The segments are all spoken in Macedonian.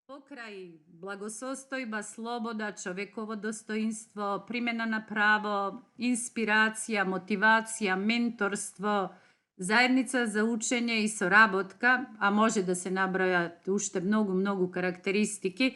Pokraj blagosostojba, sloboda, čovekovo dostoinstvo, primjena na pravo, inspiracija, motivacija, mentorstvo, zajednica za učenje i sorabotka, a može da se nabroja ušte mnogo karakteristiki,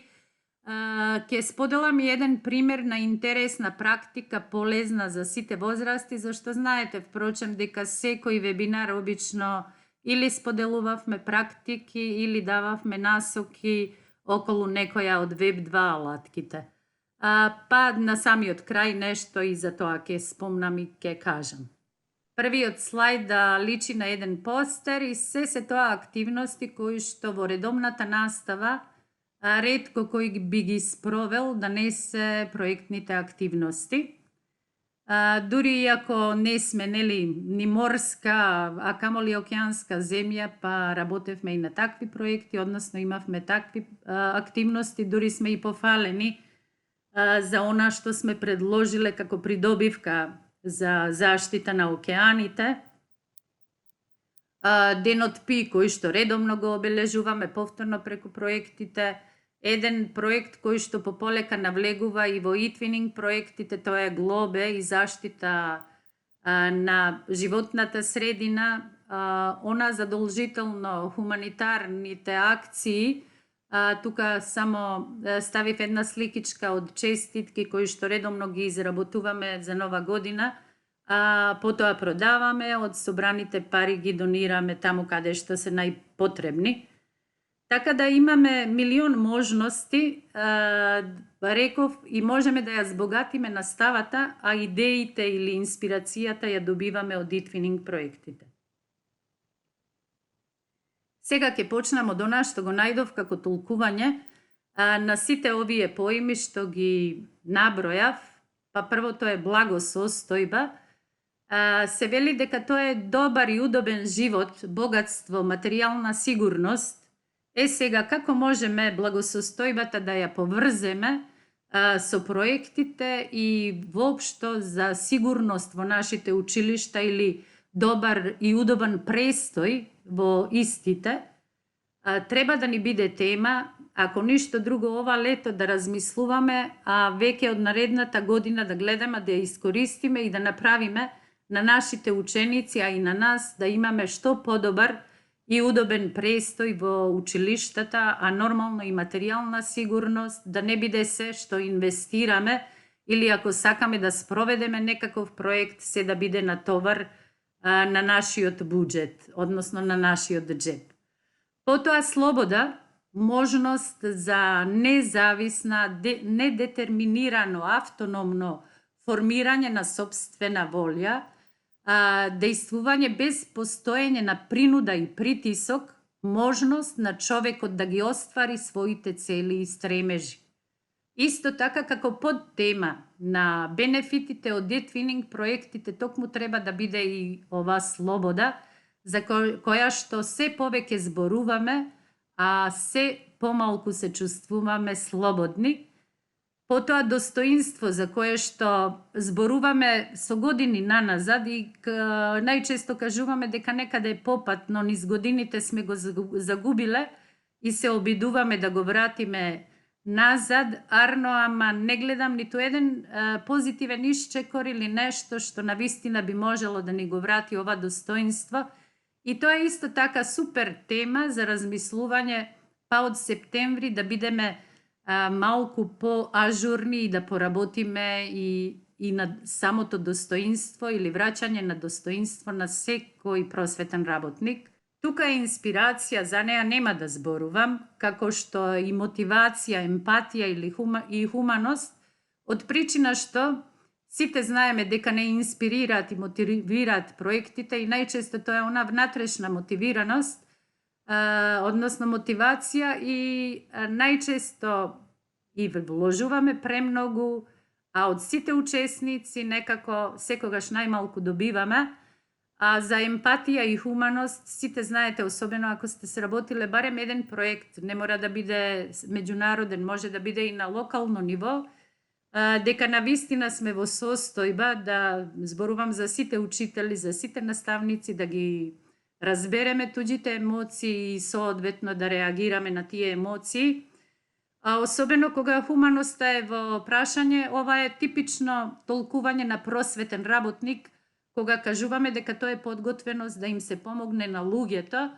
ke spodelam jedan primjer na interesna praktika polezna za site возрасти, zašto znajete, впрочем, дека секој вебинар обично или споделувавме практики, или дававме насоки околу некоја од Web2 алатките. Па на самиот крај нешто и за тоа ке спомнам и ке кажам. Првиот слайд да личи на еден постер и се тоа активности кои што во редовната настава ретко кој би ги спровел да не се проектните активности. Дури иако не сме ни морска, а камоли океанска земја, па работевме и на такви проекти, односно имавме такви активности, дури сме и пофалени за она што сме предложиле како придобивка за заштита на океаните. Денот Пи, кој што редовно го обележуваме повторно преку проектите, еден проект кој што пополека навлегува и во e-twinning проектите, тоа е глобе и заштита на животната средина, она задолжително хуманитарните акции. Тука само ставив една сликичка од честитки кои што редовно ги изработуваме за нова година, потоа продаваме, од собраните пари ги донираме таму каде што се најпотребни. Така да имаме милион можности, реков, и можеме да ја збогатиме наставата, а идеите или инспирацијата ја добиваме од e-twinning проектите. Сега ќе почнам од она што го најдов како толкување на сите овие поими што ги набројав. Па првото е благосостојба. Се вели дека тоа е добар и удобен живот, богатство, материјална сигурност. Сега, како можеме благосостојбата да ја поврземе со проектите и воопшто за сигурност во нашите училишта или добар и удобен престој во истите, треба да ни биде тема, ако ништо друго ова лето да размислуваме, а веќе од наредната година да гледаме да ја искористиме и да направиме на нашите ученици, а и на нас да имаме што подобар и удобен престој во училиштата, а нормално и материјална сигурност, да не биде се што инвестираме или ако сакаме да спроведеме некаков проект, се да биде натовар на нашиот буџет, односно на нашиот джеб. Потоа слобода, можност за независна, недетерминирано, автономно формирање на собствена волја, дејствување без постоење на принуда и притисок, можност на човекот да ги оствари своите цели и стремежи. Исто така како подтема на бенефитите од e-twinning проектите, токму треба да биде и ова слобода, за која што се повеќе зборуваме, а се помалку се чувствуваме слободни. Потоа достоинство за кое што зборуваме со години наназад и најчесто кажуваме дека некаде е попатно, низ годините сме го загубиле и се обидуваме да го вратиме назад, арно, ама не гледам ниту еден позитивен исчекор или нешто што навистина би можело да ни го врати ова достоинство. И тоа е исто така супер тема за размислување, па од септември да бидеме малку по-ажурни и да поработиме и на самото достоинство или враќање на достоинство на секој просветен работник. Тука е инспирација, за неа нема да зборувам, како што и мотивација, емпатија и хуманост, од причина што сите знаеме дека не инспирираат и мотивираат проектите и најчесто тоа е она внатрешна мотивираност, односно мотивација, и најчесто и вложуваме премногу, а од сите учесници некако секогаш најмалку добиваме. А за емпатија и хуманост, сите знаете, особено ако сте сработиле барем еден проект, не мора да биде меѓународен, може да биде и на локално ниво, дека навистина сме во состојба да зборувам за сите учители, за сите наставници, да ги разбереме туѓите емоции и соодветно да реагираме на тие емоции. A особено кога хуманоста е во прашање, ова е типично толкување на просветен работник, кога кажуваме дека тоа е подготвено да им се помогне на луѓето,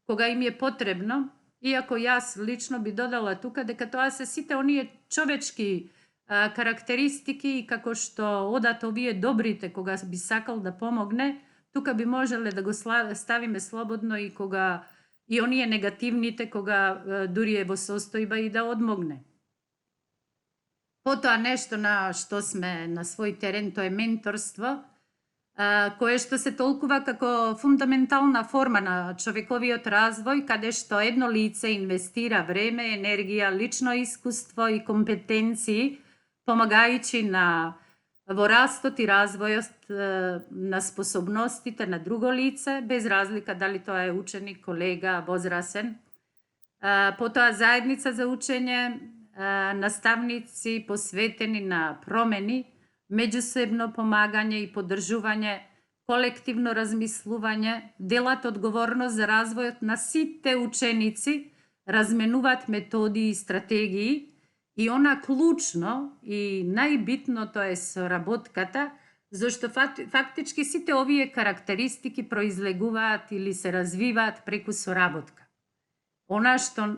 кога им е потребно, иако јас лично би додала тука дека тоа се сите оние човечки карактеристики и како што одат овие добрите кога би сакал да помогне, тука би можеле да го ставиме слободно и кога и оние негативните кога дури е во состојба и да одмогне. Потоа нешто на што сме на свој терен, тоа е менторство, кое што се толкува како фундаментална форма на човековиот развој, каде што едно лице инвестира време, енергија, лично искуство и компетенции, помагајќи во растот и развојот на способностите на друго лице, без разлика дали тоа е ученик, колега, возрасен. Потоа заедница за учење, наставници посветени на промени, меѓусебно помагање и поддржување, колективно размислување, делат одговорност за развојот на сите ученици, разменуваат методи и стратегии, и она клучно и најбитно тоа е соработката, зашто фактички сите овие карактеристики произлегуваат или се развиваат преку соработка. Она што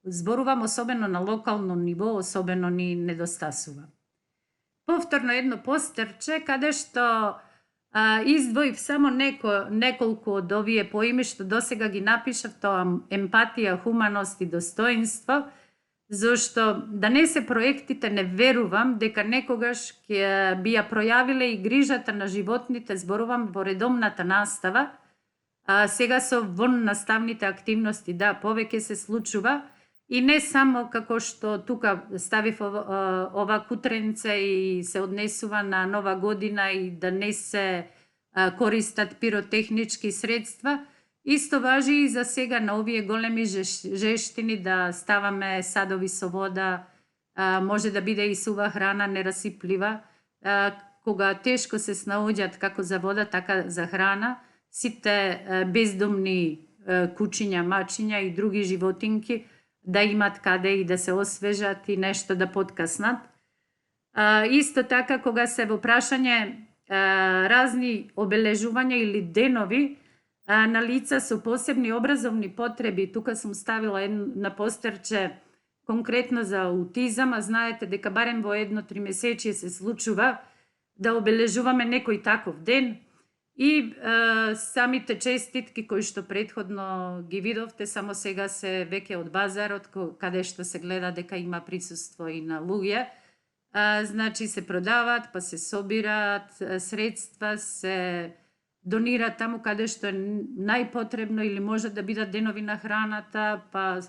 зборувам особено на локално ниво, особено ни недостасува. Повторно едно постерче каде што издвоив само неколку од овие поими што досега ги напишав, тоа емпатија, хуманост и достоинство, зашто да не се проектите, не верувам дека некогаш ќе би ја пројавиле и грижата на животните, зборувам во редовната настава, сега со вон наставните активности, да, повеќе се случува, и не само како што тука ставив ова кутренце и се однесува на Нова година и да не се користат пиротехнички средства, исто важи и за сега на овие големи жештини да ставаме садови со вода, може да биде и сува храна, нерасиплива, кога тешко се снаоѓат како за вода, така за храна, сите бездомни кучиња, мачиња и други животинки да имат каде и да се освежат и нешто да подкаснат. Исто така, кога се во прашање разни обележувања или денови на лица со посебни образовни потреби, тука сум ставила на постерче конкретно за аутизам, а знаете дека барем во едно 3 месечие се случува да обележуваме некој таков ден, и самите честитки кои што претходно ги видовте, само сега се веќе од базарот, каде што се гледа дека има присуство и на луѓе. Значи се продаваат, па се собираат средства, се донираат таму каде што е најпотребно или може да бидат денови на храната, па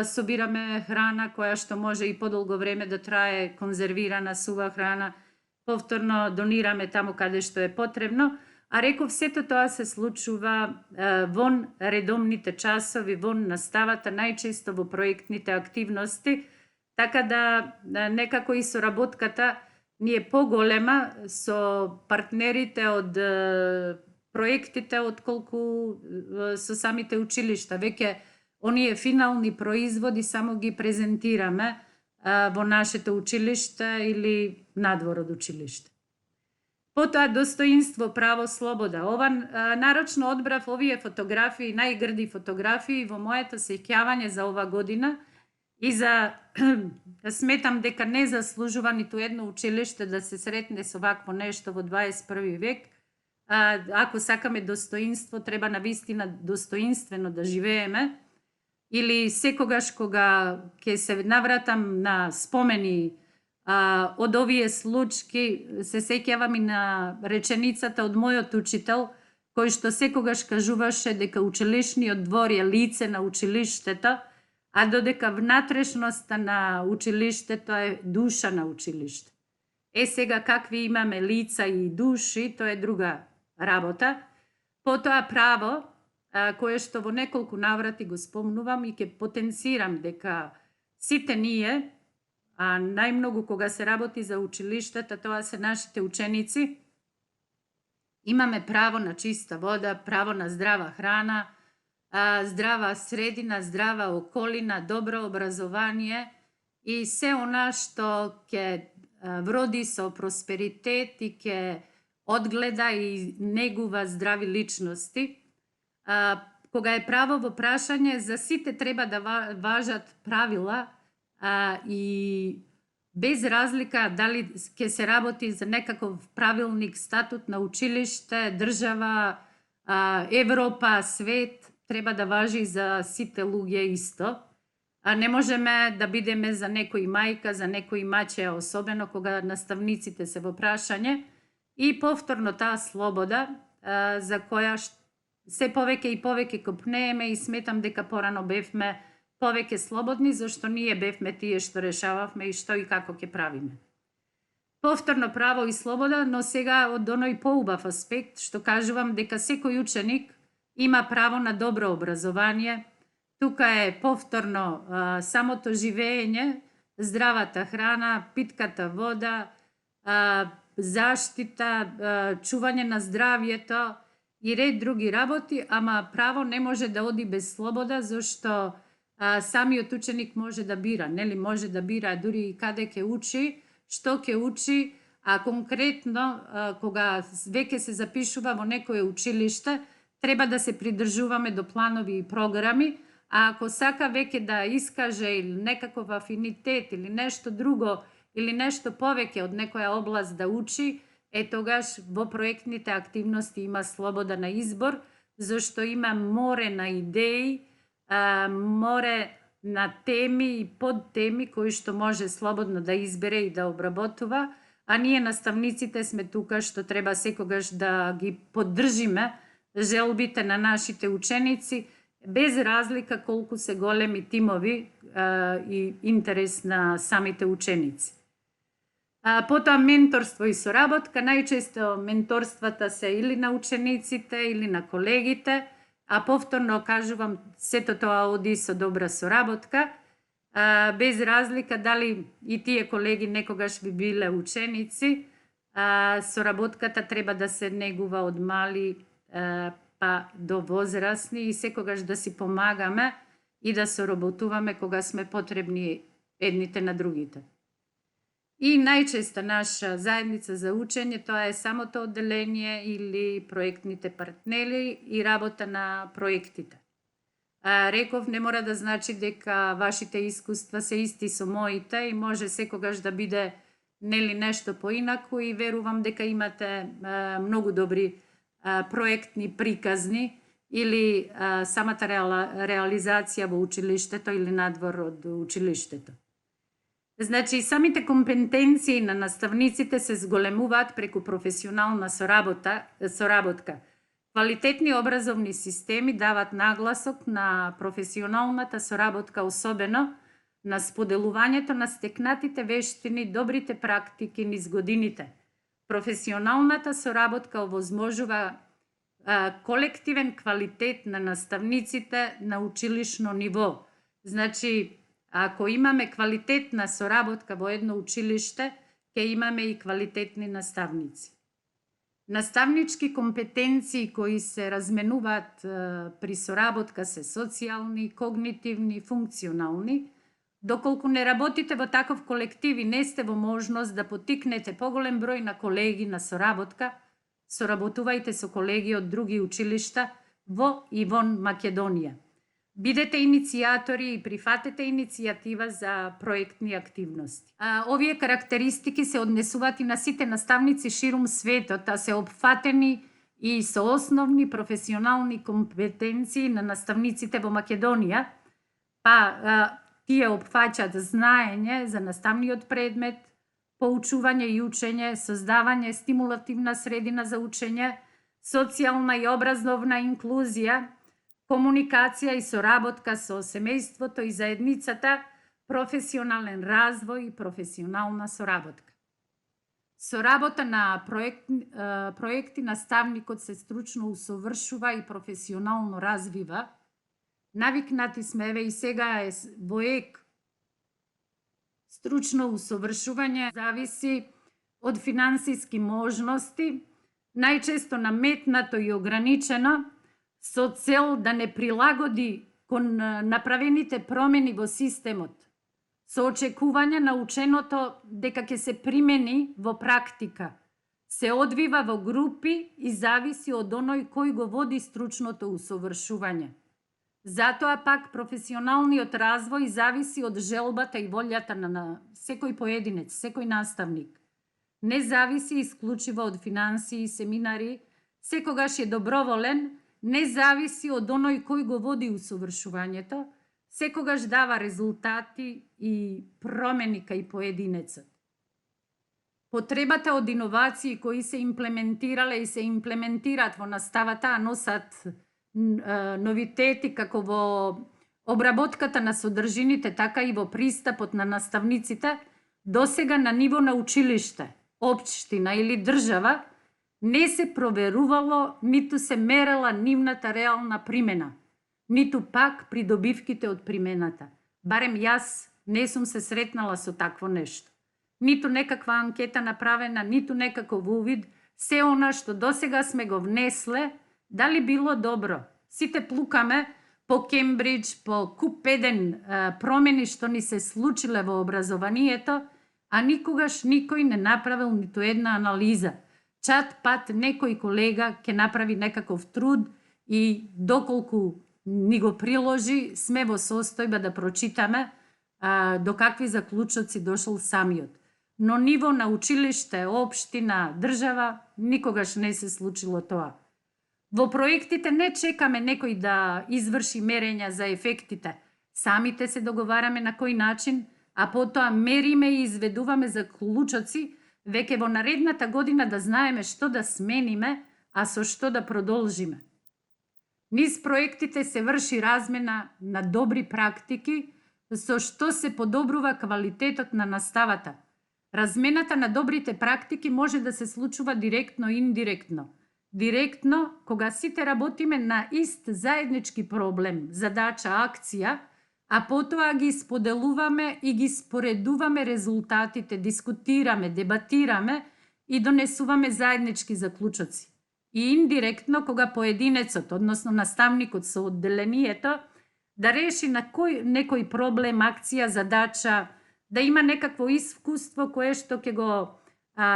собираме храна која што може и подолго време да трае, конзервирана, сува храна, повторно донираме таму каде што е потребно. А реков, сето тоа се случува вон редовните часови, вон наставата, најчесто во проектните активности, така да некако и соработката ни е поголема со партнерите од проектите отколку со самите училишта. Веќе оние финални производи само ги презентираме во нашето училиште или надвор од училиште. Потоа достоинство, право, слобода. Ова нарочно одбрав овие фотографии, најгрди фотографии во моето сеќавање за ова година и за сметам дека не заслужува ниту едно училиште да се сретне со вакво нешто во 21 век. Ако сакаме достоинство, треба навистина достоинствено да живееме. Или секогаш кога ќе се навратам на спомени од овие случаи, се сеќавам и на реченицата од мојот учител, кој што секогаш кажуваше дека училишниот двор е лице на училиштето, а додека внатрешноста на училиштето е душа на училиште. Сега какви имаме лица и души, тоа е друга работа. Потоа право, кое што во неколку наврати го спомнувам и ќе потенцирам дека сите ние, а најмногу кога се работи за училиштата, тоа се нашите ученици, имаме право на чиста вода, право на здрава храна, zdrava sredina, zdrava okolina, dobro obrazovanje i sve ona što ke vrodi so prosperitet i ke odgleda i neguva zdravi ličnosti. Koga je pravo vprašanje, za site treba da važat pravila i bez razlika da li ke se raboti za nekakav pravilnik, statut na učilište, država, Evropa, svet, treba da važi za site luge isto. Ne možeme da bideme za nekoj majka, za nekoj mače, особено кога наставниците се во прашање. И повторно таа слобода, за која се повеќе и повеќе копнееме и сметам дека порано бевме повеќе слободни, зашто ние бевме тие што решававме и што и како ќе правиме. Повторно право и слобода, но сега од оној поубав аспект, што кажувам дека секој ученик има право на добро образование. Тука е повторно самото живење, здравата храна, питката вода, заштита, чување на здравјето и ред други работи, ама право не може да оди без слобода, зашто самиот ученик може да бира, нели може да бира дури и каде ќе учи, што ќе учи, а конкретно кога веќе се запишува во некое училиште, треба да се придржуваме до планови и програми, а ако сака веќе да искаже или некаков афинитет или нешто друго или нешто повеќе од некоја област да учи, тогаш во проектните активности има слобода на избор, зашто има море на идеи, море на теми и подтеми кои што може слободно да избере и да обработува, а ние наставниците сме тука што треба секогаш да ги поддржиме желбите на нашите ученици, без разлика колку се големи тимови и интерес на самите ученици. Потоа менторство и соработка, најчесто менторствата се или на учениците или на колегите, а повторно кажувам сето тоа оди со добра соработка, без разлика дали и тие колеги некогаш би биле ученици, соработката треба да се негува од мали па до возрастни и секогаш да си помагаме и да соработуваме кога сме потребни едните на другите. И најчеста наша заедница за учење, тоа е самото одделение или проектните партнери и работа на проектите. Реков, не мора да значи дека вашите искуства се исти со моите и може секогаш да биде нели нешто поинаку и верувам дека имате многу добри проектни приказни или самата реализација во училиштето или надвор од училиштето. Значи, самите компетенции на наставниците се зголемуваат преку професионална соработка. Квалитетни образовни системи дават нагласок на професионалната соработка, особено на споделувањето на стекнатите вештини, добрите практики низ годините. Професионалната соработка овозможува колективен квалитет на наставниците на училишно ниво. Значи, ако имаме квалитетна соработка во едно училиште, ќе имаме и квалитетни наставници. Наставнички компетенции кои се разменуваат при соработка се социјални, когнитивни, функционални. Доколку не работите во таков колектив и не сте во можност да потикнете поголем број на колеги на соработка, соработувајте со колеги од други училишта во и вон Македонија. Бидете иницијатори и прифатете иницијатива за проектни активности. Овие карактеристики се однесуваат и на сите наставници ширум светот, а се опфатени и со основни професионални компетенции на наставниците во Македонија, тие опфаќаат знаење за наставниот предмет, поучување и учење, создавање стимулативна средина за учење, социјална и образовна инклузија, комуникација и соработка со семејството и заедницата, професионален развој и професионална соработка. Соработа на проекти наставникот се стручно усовршува и професионално развива. Навикнати сме и сега е во ек. Стручно усовршување зависи од финансиски можности, најчесто наметнато и ограничено, со цел да не прилагоди кон направените промени во системот, со очекување на ученото дека ќе се примени во практика. Се одвива во групи и зависи од оној кој го води стручното усовршување. Затоа пак професионалниот развој зависи од желбата и волјата на секој поединец, секој наставник. Не зависи исклучиво од финансии и семинари, секогаш е доброволен, не зависи од оној кој го води усовршувањето, секогаш дава резултати и промени кај поединецот. Потребата од иновации кои се имплементирале и се имплементираат во наставата, а носат новитети како во обработката на содржините, така и во пристапот на наставниците, досега на ниво на училиште, општина или држава, не се проверувало, ниту се мерела нивната реална примена, ниту пак придобивките од примената. Барем јас не сум се сретнала со такво нешто. Ниту некаква анкета направена, ниту некаков увид, се она што досега сме го внесле, дали било добро. Сите плукаме по Кембридж, по куп еден промени што ни се случиле во образованието, а никогаш никој не направил ниту една анализа. Чат пат некој колега ќе направи некаков труд и доколку ни го приложи, сме во состојба да прочитаме до какви заклучоци дошол самиот. Но ниво на училиште, општина, држава, никогаш не се случило тоа. Во проектите не чекаме некој да изврши мерења за ефектите. Самите се договараме на кој начин, а потоа мериме и изведуваме заклучоци, веќе во наредната година да знаеме што да смениме, а со што да продолжиме. Низ проектите се врши размена на добри практики, со што се подобрува квалитетот на наставата. Размената на добрите практики може да се случува директно и индиректно. Директно, кога сите работиме на ист заеднички проблем, задача, акција, а потоа ги споделуваме и ги споредуваме резултатите, дискутираме, дебатираме и донесуваме заеднички заклучоци. И индиректно, кога поединецот, односно наставникот со одделението, да реши на некој проблем, акција, задача, да има некакво искуство кое што ќе го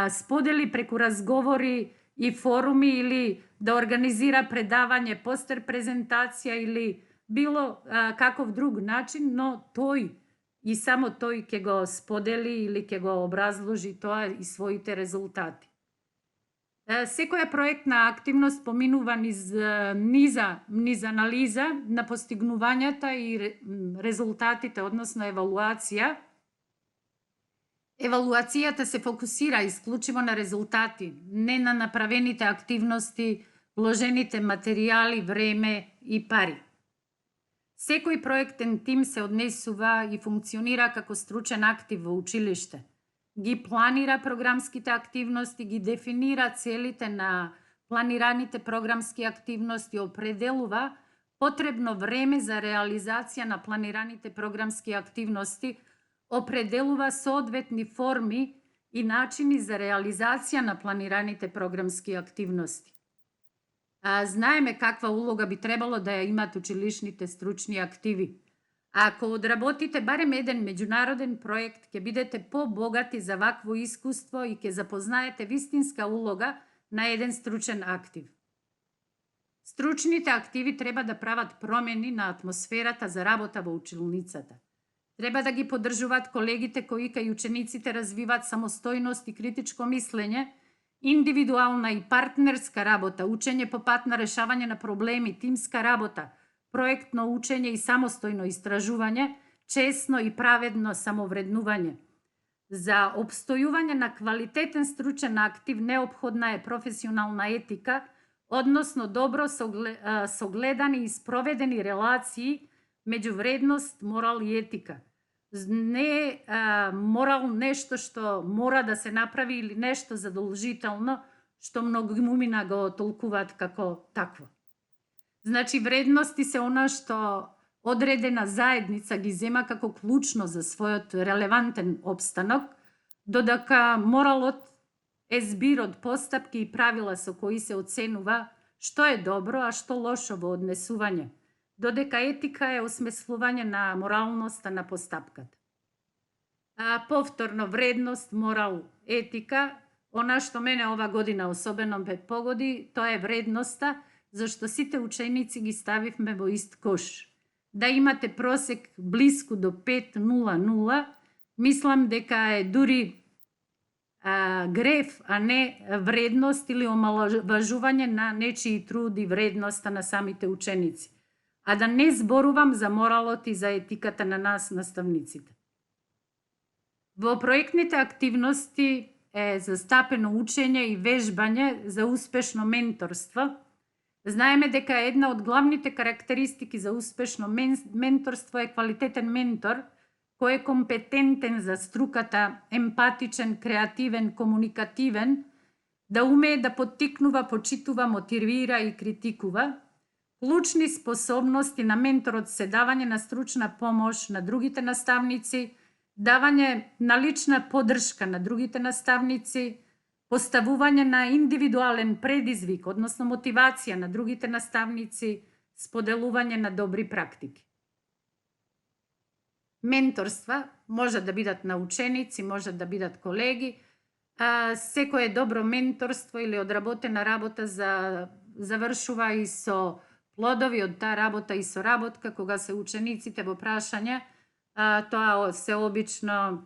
сподели преку разговори и форуми или да организира предавање, постер презентација или било каков друг начин, но тој и само тој ќе го сподели или ќе го образложи тоа и своите резултати. Секоја проектна активност поминува низ анализа на постигнувањата и резултатите, односно евалуација. Евалуацијата се фокусира исклучиво на резултати, не на направените активности, вложените материјали, време и пари. Секој проектен тим се однесува и функционира како стручен актив во училиште. Ги планира програмските активности, ги дефинира целите на планираните програмски активности, определува потребно време за реализација на планираните програмски активности, определува соодветни форми и начини за реализација на планираните програмски активности. Знаеме каква улога би требало да ја имат училишните стручни активи. Ако одработите барем еден меѓународен проект, ќе бидете побогати за вакво искуство и ќе запознаете вистинска улога на еден стручен актив. Стручните активи треба да прават промени на атмосферата за работа во училницата. Треба да ги поддржуваат колегите кои кај учениците развиваат самостојност и критичко мислење, индивидуална и партнерска работа, учење по пат на решавање на проблеми, тимска работа, проектно учење и самостојно истражување, честно и праведно самовреднување. За опстојување на квалитетен стручен актив неопходна е професионална етика, односно добро согледани и спроведени релации меѓу вредност, морал и етика. Не е морал нешто што мора да се направи или нешто задолжително, што многумина го толкуваат како такво. Значи, вредности се она што одредена заедница ги зема како клучно за својот релевантен обстанок, додека моралот е збир од постапки и правила со кои се оценува што е добро, а што лошо во однесување, додека етика е осмислување на моралноста на постапката. Повторно, вредност, морал, етика, она што мене ова година особено ме погоди, тоа е вредноста, зашто сите ученици ги ставивме во ист кош. Да имате просек блиску до 5,00, мислам дека е дури греф, а не вредност или омаловажување на нечии труд и вредноста на самите ученици. А да не зборувам за моралот и за етиката на нас, наставниците. Во проектните активности е застапено учење и вежбање за успешно менторство. Знаеме дека една од главните карактеристики за успешно менторство е квалитетен ментор, кој е компетентен за струката, емпатичен, креативен, комуникативен, да умее да поттикнува, почитува, мотивира и критикува. Клучни способности на менторот се давање на стручна помош на другите наставници, давање на лична поддршка на другите наставници, поставување на индивидуален предизвик, односно мотивација на другите наставници, споделување на добри практики. Менторства може да бидат на ученици, може да бидат колеги. Секое добро менторство или одработена работа завршува и со плодови од таа работа и соработка, кога се учениците во прашање, тоа се обично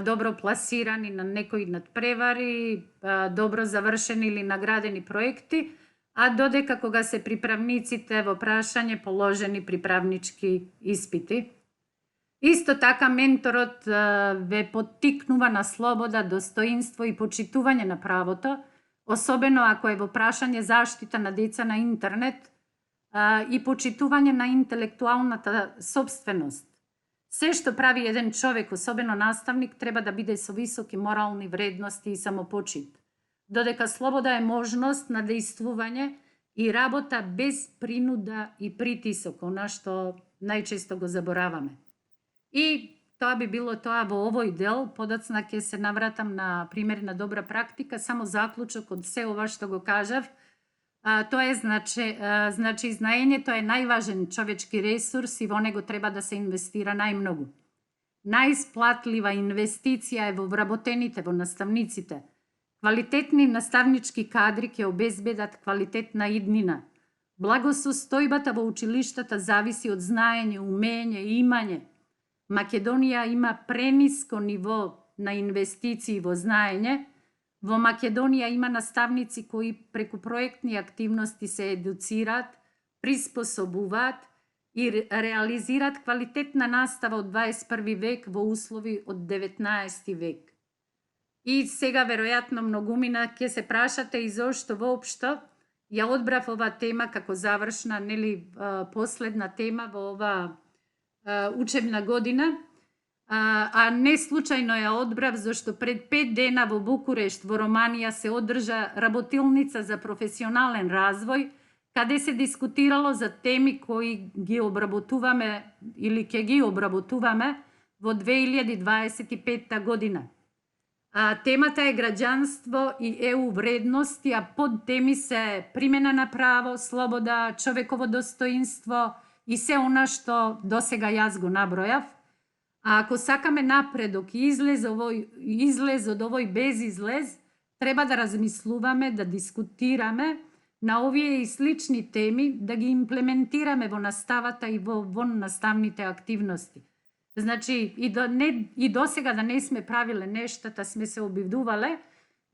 добро пласирани на некои надпревари, добро завршени или наградени проекти, а додека кога се приправниците во прашање положени приправнички испити. Исто така менторот ве поттикнува на слобода, достоинство и почитување на правото, особено ако е во прашање заштита на деца на интернет и почитување на интелектуалната собственост. Се што прави еден човек, особено наставник, треба да биде со високи морални вредности и самопочит, додека слобода е можност на действување и работа без принуда и притисок, она што најчесто го забораваме. И тоа би било тоа во овој дел, подоцна ќе се навратам на примери на добра практика, само заклучок од се ова што го кажав. Тоа е значи знаењето е најважен човечки ресурс и во него треба да се инвестира најмногу. Најисплатлива инвестиција е во вработените, во наставниците. Квалитетни наставнички кадри ќе обезбедат квалитетна иднина. Благосостојбата во училиштата зависи од знаење, умење и имање. Македонија има прениско ниво на инвестиции во знаење. Во Македонија има наставници кои преку проектни активности се едуцираат, приспособуваат и реализираат квалитетна настава од 21 век во услови од 19 век. И сега, веројатно, многумина ќе се прашате и зошто воопшто ја одбрав ова тема како завршна, последна тема во ова учебна година, а не случајно ја одбрав, зашто пред 5 дена во Букурешт, во Романија, се одржа работилница за професионален развој, каде се дискутирало за теми кои ги обработуваме или ќе ги обработуваме во 2025 година. Темата е граѓанство и ЕУ вредности, а подтеми се примена на право, слобода, човеково достоинство и се она што досега јас го набројав. А ако сакаме напредок и излез од овој безизлез, треба да размислуваме, да дискутираме на овие и слични теми, да ги имплементираме во наставата и во наставните активности. Значи, и досега да не сме правиле нештата, сме се обидувале,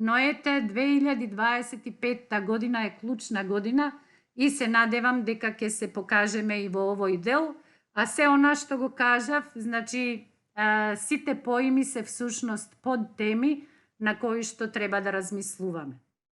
но ете, 2025 година е клучна година и се надевам дека ќе се покажеме и во овој дел. А се она што го кажав, значи, сите поими се всушност под теми на кои што треба да размислуваме.